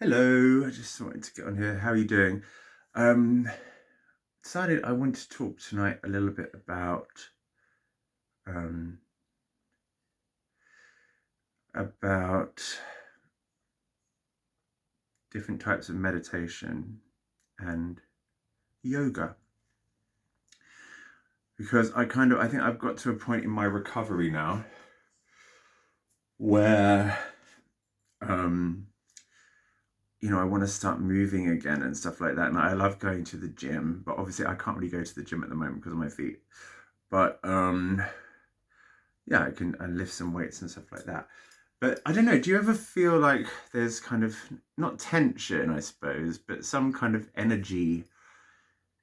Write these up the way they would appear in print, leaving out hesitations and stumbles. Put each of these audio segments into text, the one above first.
Hello, I just wanted to get on here. How are you doing? Um, Decided I wanted to talk tonight a little bit um, about different types of meditation and yoga because I think I've got to a point in my recovery now where um, I want to start moving again and stuff like that. And I love going to the gym, but obviously I can't really go to the gym at the moment because of my feet. But yeah, I lift some weights and stuff like that. But I don't know, do you ever feel like there's kind of not tension, I suppose, but some kind of energy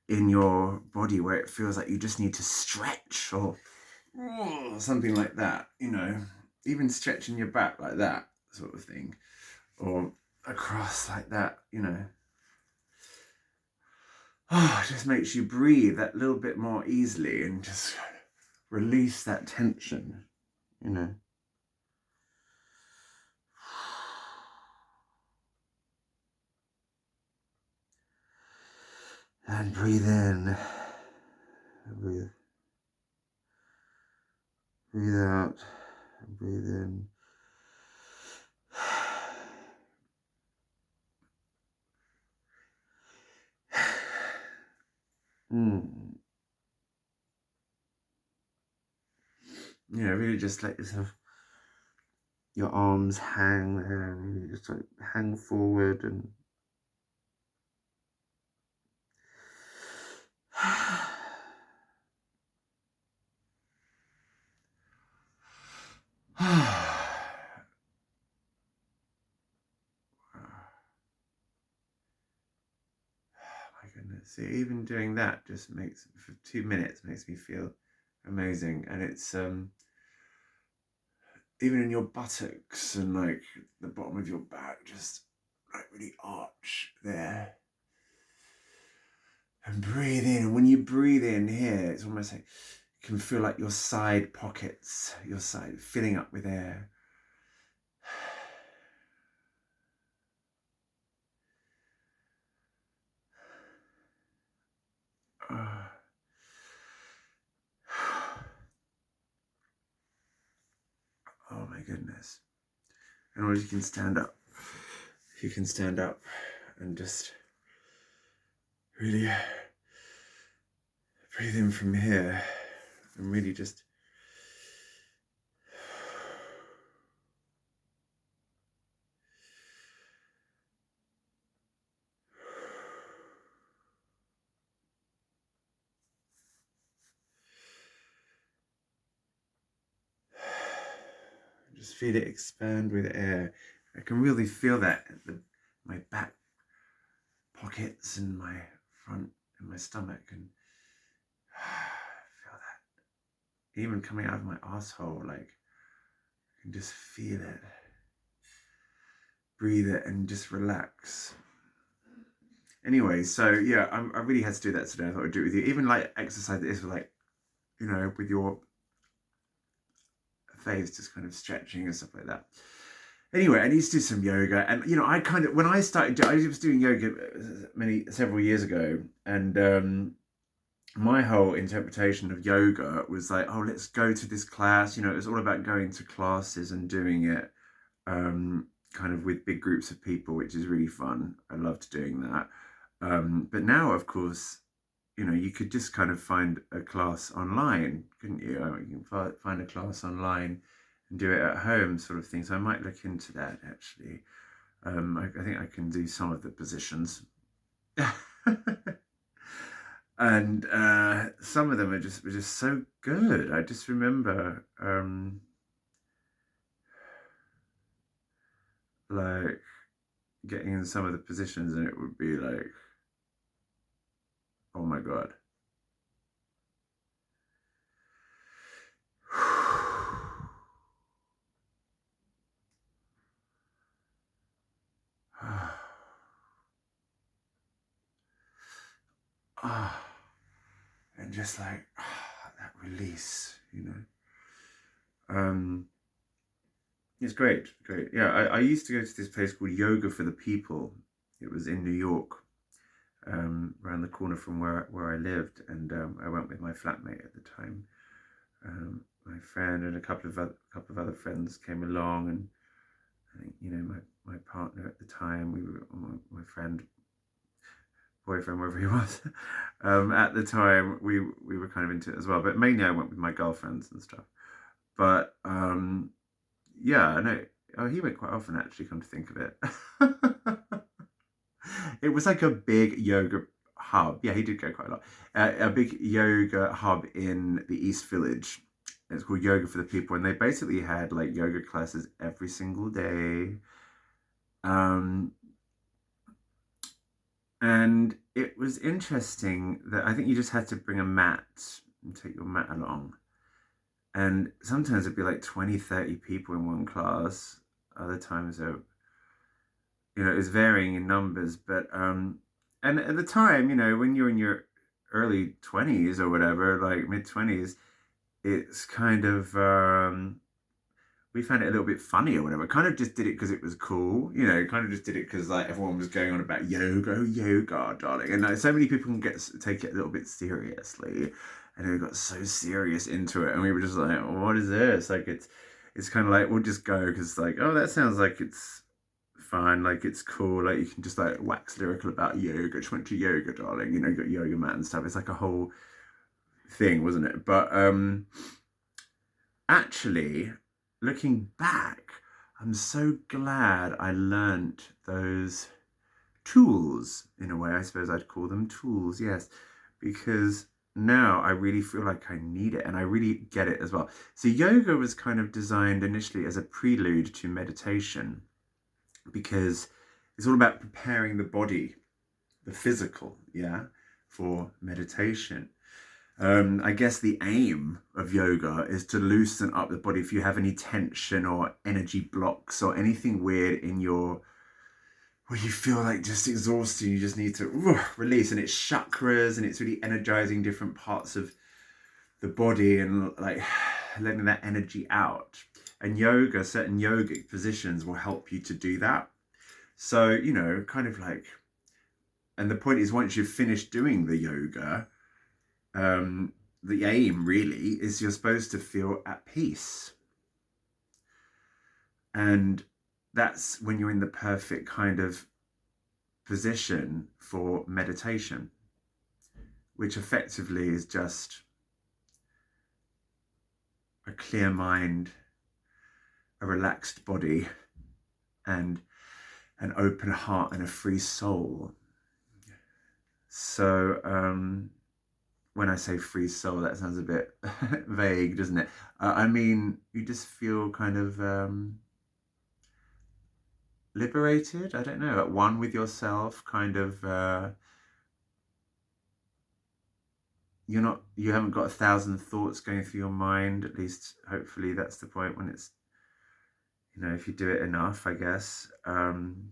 in your body where it feels like you just need to stretch or something like that, even stretching your back like that sort of thing, or across like that, it just makes you breathe that little bit more easily and just release that tension, you know. And breathe in, breathe, breathe out, breathe in. Mm. Really just let yourself, your arms hang there, and really just like hang forward and my goodness. See, even doing that just makes for 2 minutes makes me feel amazing. And it's even in your buttocks and like the bottom of your back, just like really arch there. And breathe in. And when you breathe in here, it's almost like you can feel like your side pockets, your side filling up with air. Oh my goodness. And or you can stand up. You can stand up and just really breathe in from here and really just feel it expand with air. I can really feel that my back pockets and my front and my stomach, and feel that even coming out of my asshole. Like I can just feel it. Breathe it and just relax. Anyway, so yeah, I really had to do that today. I thought I'd do it with you. Even like exercise this with like, with your face just kind of stretching and stuff like that. Anyway, I need to do some yoga, and I kind of when I started, I was doing yoga several years ago, and my whole interpretation of yoga was like, oh, let's go to this class. It was all about going to classes and doing it kind of with big groups of people, which is really fun. I loved doing that. But now, of course, you could just kind of find a class online, couldn't you? You can find a class online and do it at home, sort of thing. So I might look into that actually. I think I can do some of the positions. And some of them were just so good. I just remember like getting in some of the positions, and it would be like, oh my god. Ah, and just like that release. Um, It's great, great. Yeah, I used to go to this place called Yoga for the People. It was in New York, around the corner from where I lived, and I went with my flatmate at the time. My friend and a couple of other friends came along, and I think my partner at the time, we were my friend boyfriend, wherever he was, at the time we were kind of into it as well. But mainly I went with my girlfriends and stuff. But yeah, no, oh, he went quite often actually. Come to think of it, it was like a big yoga hub. Yeah, he did go quite a lot. A big yoga hub in the East Village. It's called Yoga for the People, and they basically had like yoga classes every single day. Um, and it was interesting that I think you just had to bring a mat and take your mat along. And sometimes it'd be like 20, 30 people in one class. Other times it was varying in numbers, but and at the time, when you're in your early 20s or whatever, like mid 20s, it's kind of we found it a little bit funny or whatever. Kind of just did it because it was cool, kind of just did it because like everyone was going on about yoga, oh, yoga, darling. And like so many people can take it a little bit seriously. And we got so serious into it, and we were just like, what is this? Like it's kind of like we'll just go because like, oh, that sounds like it's fun, like it's cool, like you can just like wax lyrical about yoga, just went to yoga, darling, you got yoga mat and stuff. It's like a whole thing, wasn't it? But actually, looking back, I'm so glad I learnt those tools, in a way. I suppose I'd call them tools, yes, because now I really feel like I need it, and I really get it as well. So yoga was kind of designed initially as a prelude to meditation, because it's all about preparing the body, the physical, yeah, for meditation. I guess the aim of yoga is to loosen up the body. If you have any tension or energy blocks or anything weird in where you feel like just exhausted, you just need to release. And it's chakras, and it's really energizing different parts of the body and like letting that energy out. And certain yogic positions will help you to do that. So, kind of like, and the point is, once you've finished doing the yoga, the aim really is you're supposed to feel at peace. And that's when you're in the perfect kind of position for meditation, which effectively is just a clear mind, a relaxed body, and an open heart and a free soul. So when I say free soul, that sounds a bit vague, doesn't it? I mean, you just feel kind of liberated, I don't know, at one with yourself, kind of you haven't got 1,000 thoughts going through your mind. At least hopefully that's the point when it's, if you do it enough, I guess. And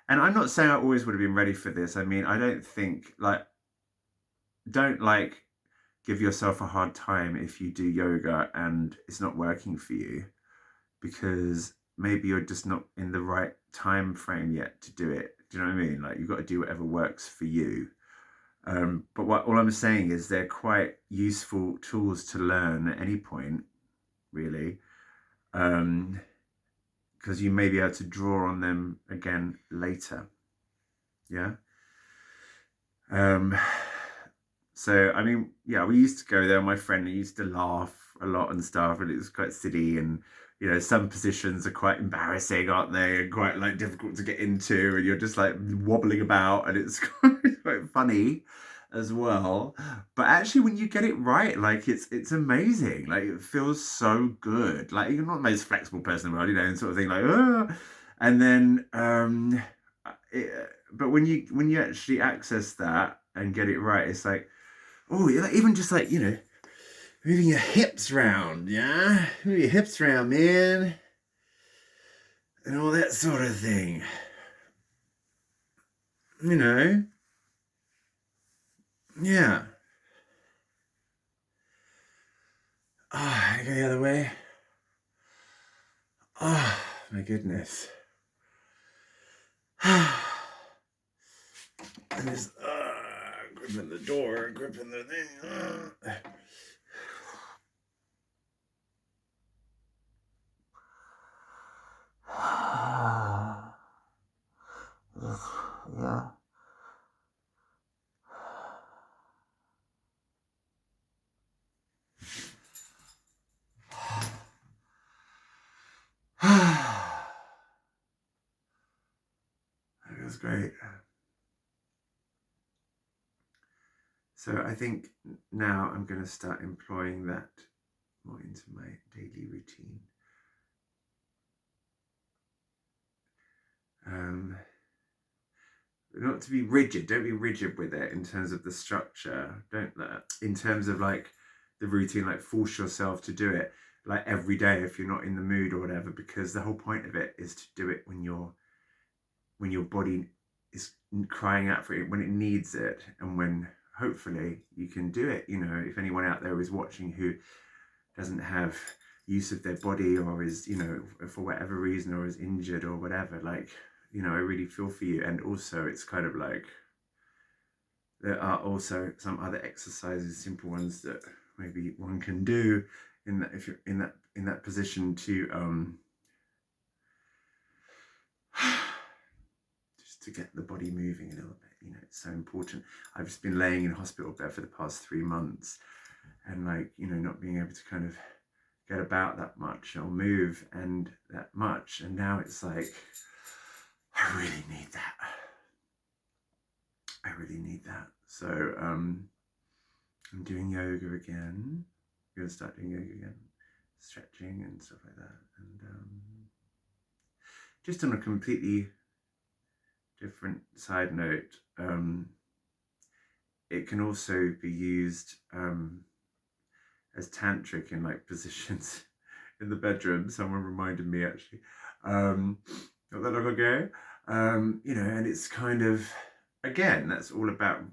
I'm not saying I always would have been ready for this. I mean, I don't think don't give yourself a hard time if you do yoga and it's not working for you, because maybe you're just not in the right time frame yet to do it. Do you know what I mean? Like, you've got to do whatever works for you. But all I'm saying is they're quite useful tools to learn at any point, really, because you may be able to draw on them again later. Yeah. So, I mean, yeah, we used to go there. My friend used to laugh a lot and stuff, and it was quite silly. And, some positions are quite embarrassing, aren't they? And quite like difficult to get into, and you're just like wobbling about, and it's quite funny as well. But actually, when you get it right, like it's amazing. Like, it feels so good. Like, you're not the most flexible person in the world, and sort of thing like, oh. And then, but when you actually access that and get it right, it's like, oh, like, even just like, moving your hips round, yeah? Move your hips round, man. And all that sort of thing. Yeah. Ah, I go the other way. Oh, my goodness. And it's gripping the door, gripping the thing. Yeah. That feels great. So I think now I'm going to start employing that more into my daily routine. Not to be rigid. Don't be rigid with it in terms of the structure. Don't in terms of like the routine, like force yourself to do it like every day if you're not in the mood or whatever, because the whole point of it is to do it when your body is crying out for it, when it needs it, and when hopefully you can do it. You know, if anyone out there is watching who doesn't have use of their body or is, you know, for whatever reason, or is injured or whatever, like, you know, I really feel for you. And also it's kind of like there are also some other exercises, simple ones that maybe one can do in that, if you're in that position, to just to get the body moving a little bit. You know, it's so important. I've just been laying in hospital bed for the past 3 months, and like, you know, not being able to kind of get about that much or move and that much, and now it's like I really need that. I really need that. So I'm doing yoga again. I'm gonna start doing yoga again, stretching and stuff like that, and just on a completely different side note, it can also be used as tantric in like positions in the bedroom. Someone reminded me actually, not that long ago. You know, and it's kind of, again, that's all about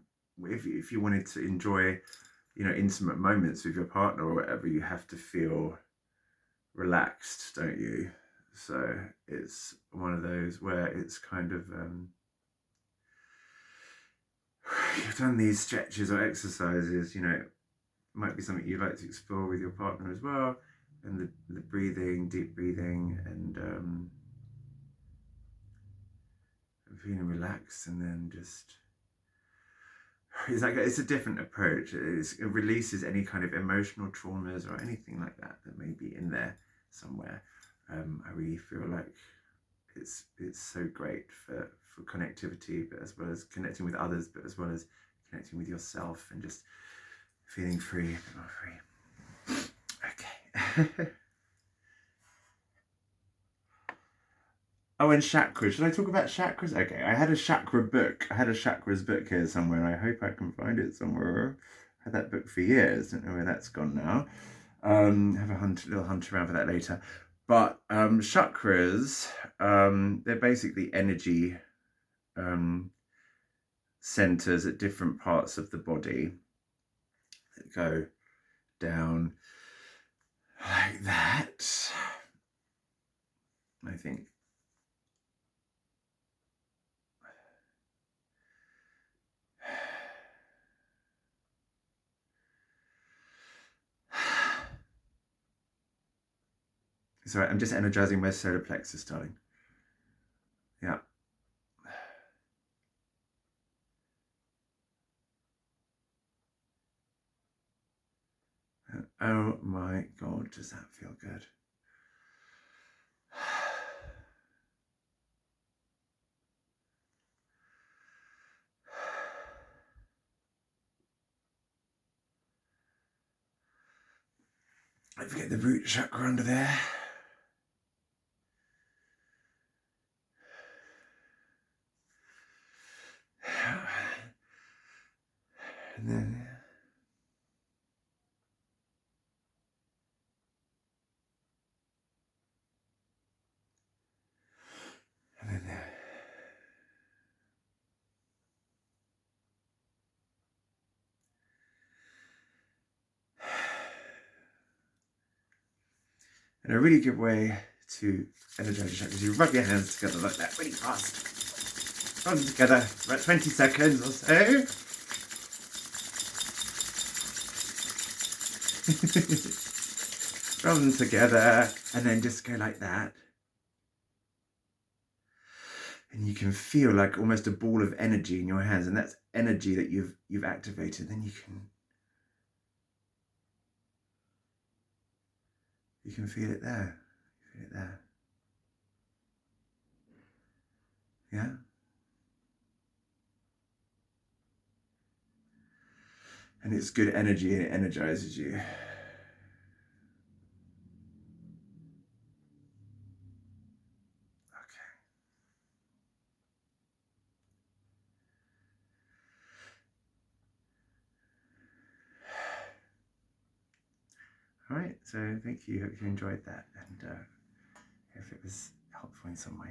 if you wanted to enjoy, you know, intimate moments with your partner or whatever, you have to feel relaxed, don't you? So it's one of those where it's kind of you've done these stretches or exercises, you know, it might be something you'd like to explore with your partner as well, and the breathing, deep breathing, and feeling relaxed, and then just it's like it's a different approach. It releases any kind of emotional traumas or anything like that that may be in there somewhere. I really feel like it's so great for connectivity, but as well as connecting with others, but as well as connecting with yourself and just feeling free, a bit more free. Okay. Oh, and chakras. Should I talk about chakras? Okay, I had a chakra book. I had a chakras book here somewhere, and I hope I can find it somewhere. I had that book for years. Don't know where that's gone now. Have a little hunt around for that later. But chakras, they're basically energy centers at different parts of the body that go down like that. I think. Sorry, I'm just energizing my solar plexus, darling. Yeah. Oh my God, does that feel good? Don't forget the root chakra under there. And then there. And a really good way to energize your chakras. You rub your hands together like that, really fast. Rub them together for about 20 seconds or so. Rub them together and then just go like that. And you can feel like almost a ball of energy in your hands, and that's energy that you've activated. Then you can feel it there. Feel it there. Yeah. And it's good energy and it energizes you. All right, so thank you. Hope you enjoyed that, and if it was helpful in some way.